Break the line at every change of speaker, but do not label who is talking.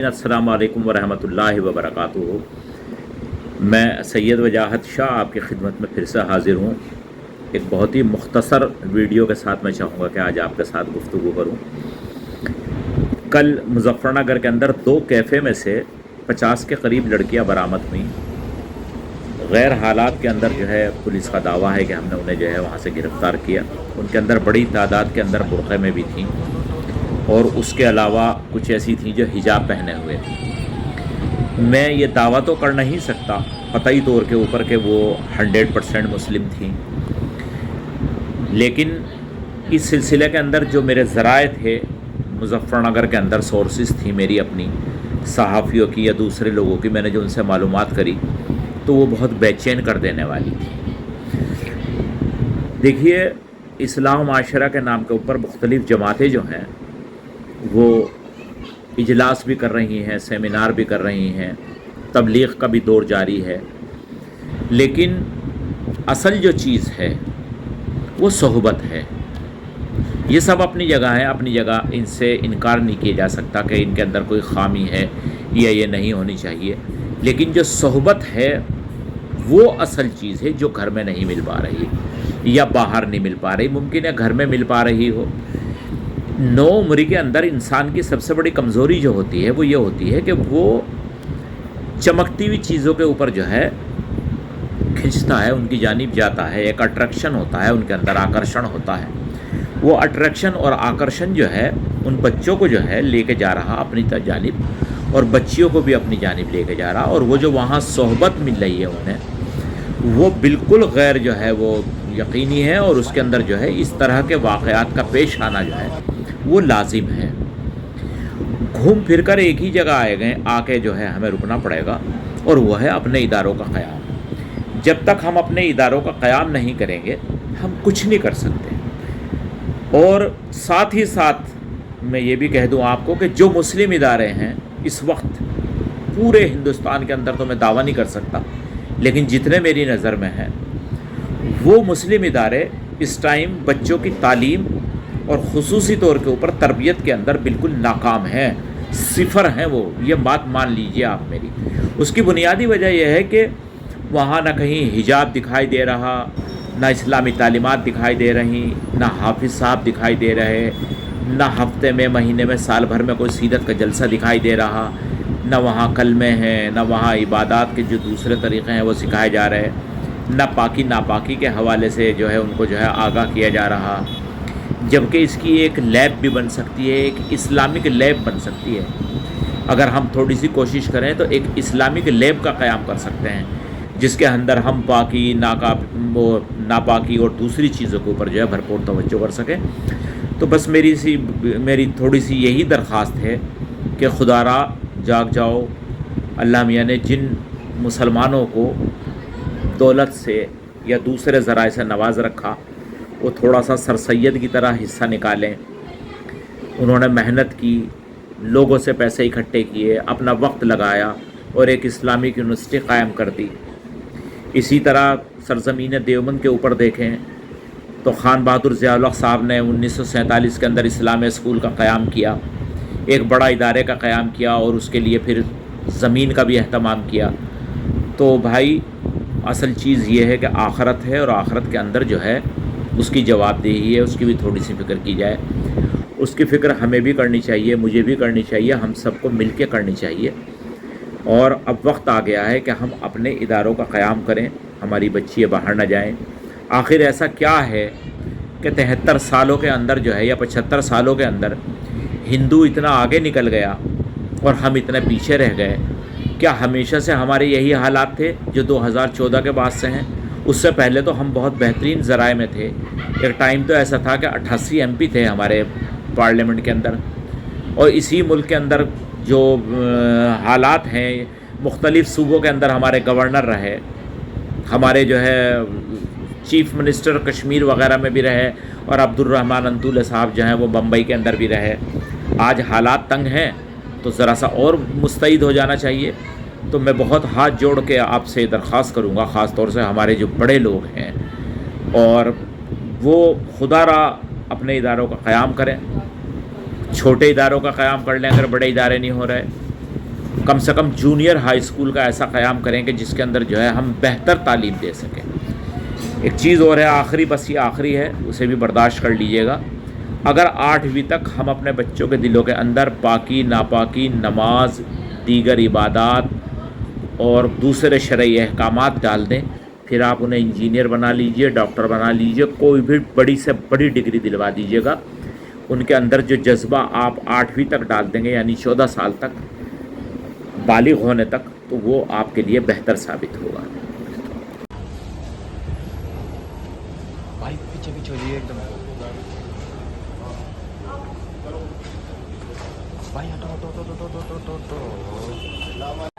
अस्सलाम वालेकुम वरहमतुल्लाहि वबरकातुहू। मैं सैयद वजाहत शाह आपकी खिदमत में फिर से हाज़िर हूँ। एक बहुत ही मुख्तसर वीडियो के साथ मैं चाहूँगा कि आज आपके साथ गुफ्तगू करूँ। कल मुज़फ़्फ़रनगर के अंदर 2 कैफ़े में से 50 के करीब लड़कियाँ बरामद हुई। गैर हालात के अंदर जो है पुलिस का दावा है कि हमने उन्हें जो है वहाँ से गिरफ़्तार किया। उनके अंदर बड़ी तादाद के अंदर बुरक़े में भी थीं और उसके अलावा कुछ ऐसी थीं जो हिजाब पहने हुए थी। मैं ये दावा तो कर नहीं सकता कतई तौर के ऊपर कि वो 100% मुस्लिम थीं, लेकिन इस सिलसिले के अंदर जो मेरे ज़राए थे मुज़फ़्फ़रनगर के अंदर, सोर्सेस थी मेरी अपनी सहाफ़ियों की या दूसरे लोगों की, मैंने जो उनसे मालूमात करी तो वो बहुत बेचैन कर देने वाली थी। देखिए, इस्लाह माशरा के नाम के ऊपर मुख्तलिफ़ जमातें जो हैं वो इजलास भी कर रही हैं, सेमिनार भी कर रही हैं, तबलीग का भी दौर जारी है, लेकिन असल जो चीज़ है वो सोहबत है। ये सब अपनी जगह है, अपनी जगह, इनसे इनकार नहीं किया जा सकता कि इनके अंदर कोई ख़ामी है या ये नहीं होनी चाहिए, लेकिन जो सोहबत है वो असल चीज़ है जो घर में नहीं मिल पा रही या बाहर नहीं मिल पा रही। मुमकिन है घर में मिल पा रही हो। नौ उम्र के अंदर इंसान की सबसे बड़ी कमज़ोरी जो होती है वो ये होती है कि वो चमकती हुई चीज़ों के ऊपर जो है खिंचता है, उनकी जानिब जाता है, एक अट्रैक्शन होता है, उनके अंदर आकर्षण होता है। वो अट्रैक्शन और आकर्षण जो है उन बच्चों को जो है लेके जा रहा अपनी जानिब, और बच्चियों को भी अपनी जानिब लेके जा रहा, और वो जो वहाँ सोहबत मिल रही है उन्हें वो बिल्कुल गैर जो है वो यकीनी है, और उसके अंदर जो है इस तरह के वाक़यात का पेश आना जो है वो लाजिम है। घूम फिर कर एक ही जगह आए गए आके जो है हमें रुकना पड़ेगा, और वो है अपने इदारों का क़याम। जब तक हम अपने इदारों का क़याम नहीं करेंगे हम कुछ नहीं कर सकते। और साथ ही साथ मैं ये भी कह दूं आपको कि जो मुस्लिम इदारे हैं इस वक्त पूरे हिंदुस्तान के अंदर, तो मैं दावा नहीं कर सकता, लेकिन जितने मेरी नज़र में हैं वो मुस्लिम इदारे इस टाइम बच्चों की तालीम और ख़ुसूसी तौर के ऊपर तरबियत के अंदर बिल्कुल नाकाम हैं, सिफर हैं वो, ये बात मान लीजिए आप मेरी। उसकी बुनियादी वजह यह है कि वहाँ ना कहीं हिजाब दिखाई दे रहा, ना इस्लामी तालीमात दिखाई दे रही, ना हाफिज़ साहब दिखाई दे रहे, ना हफ्ते में, महीने में, साल भर में कोई सीरत का जलसा दिखाई दे रहा, ना वहाँ कलमे हैं, ना वहाँ इबादत के जो दूसरे तरीक़े हैं वो सिखाए जा रहे, ना पाकी नापाकी के हवाले से जो है उनको जो है आगाह किया जा रहा। जबकि इसकी एक लैब भी बन सकती है, एक इस्लामिक लैब बन सकती है। अगर हम थोड़ी सी कोशिश करें तो एक इस्लामिक लैब का क़याम कर सकते हैं, जिसके अंदर हम पाकी नापाकी और दूसरी चीज़ों के ऊपर जो है भरपूर तवज्जो कर सकें। तो बस मेरी थोड़ी सी यही दरख्वास्त है कि खुदारा जाग जाओ। अल्लाह मियाँ ने जिन मुसलमानों को दौलत से या दूसरे ज़राए से नवाज रखा वो थोड़ा सा सरसैयद की तरह हिस्सा निकालें। उन्होंने मेहनत की, लोगों से पैसे इकट्ठे किए, अपना वक्त लगाया और एक इस्लामिक यूनिवर्सिटी क़ायम कर दी। इसी तरह सरज़मीन देवबंद के ऊपर देखें तो खान बहादुर ज़िया-उल हक़ साहब ने 1947 के अंदर इस्लामी स्कूल का क़याम किया, एक बड़ा इदारे का क़याम किया, और उसके लिए फिर ज़मीन का भी अहतमाम किया। तो भाई असल चीज़ ये है कि आखरत है, और आखरत के अंदर जो है उसकी जवाबदेही है, उसकी भी थोड़ी सी फ़िक्र की जाए। उसकी फ़िक्र हमें भी करनी चाहिए, मुझे भी करनी चाहिए, हम सबको मिल के करनी चाहिए। और अब वक्त आ गया है कि हम अपने इदारों का क़याम करें, हमारी बच्चियाँ बाहर न जाएं। आखिर ऐसा क्या है कि 73 सालों के अंदर जो है या 75 सालों के अंदर हिंदू इतना आगे निकल गया और हम इतने पीछे रह गए? क्या हमेशा से हमारे यही हालात थे जो 2014 के बाद से हैं? उससे पहले तो हम बहुत बेहतरीन ज़राए में थे। एक टाइम तो ऐसा था कि 88 MP थे हमारे पार्लियामेंट के अंदर, और इसी मुल्क के अंदर जो हालात हैं, मुख्तलिफ़ सूबों के अंदर हमारे गवर्नर रहे, हमारे जो है चीफ़ मिनिस्टर कश्मीर वग़ैरह में भी रहे, और अब्दुर्रहमान अंतुले साहब जो हैं वो बम्बई के अंदर भी रहे। आज हालात तंग हैं तो ज़रा सा और मुस्तैद हो जाना चाहिए। तो मैं बहुत हाथ जोड़ के आपसे दरख्वास्त करूँगा, ख़ास तौर से हमारे जो बड़े लोग हैं, और वो खुदारा अपने इदारों का क़याम करें, छोटे इदारों का क़याम कर लें अगर बड़े इदारे नहीं हो रहे। کم سے کم جونیئر ہائی اسکول کا ایسا قیام کریں کہ جس کے اندر جو ہے ہم بہتر تعلیم دے سکیں. ایک چیز اور ہے آخری، بس یہ آخری ہے، اسے بھی برداشت کر لیجئے گا. اگر 8ویں تک ہم اپنے بچوں کے دلوں کے اندر پاکی، ناپاکی، نماز، دیگر عبادات اور دوسرے شرعی احکامات ڈال دیں، پھر آپ انہیں انجینئر بنا لیجئے، ڈاکٹر بنا لیجئے، کوئی بھی بڑی سے بڑی ڈگری دلوا دیجئے گا، ان کے اندر جو جذبہ آپ 8ویں تک ڈال دیں گے، یعنی 14 سال تک بالغ ہونے تک، تو وہ آپ کے لیے بہتر ثابت ہوگا.
بھائی پیچھے پیچھے ہو جائیے ایک دم. بھائی ہٹو ہٹو ہٹو ہٹو ہٹو ہٹو ہٹو.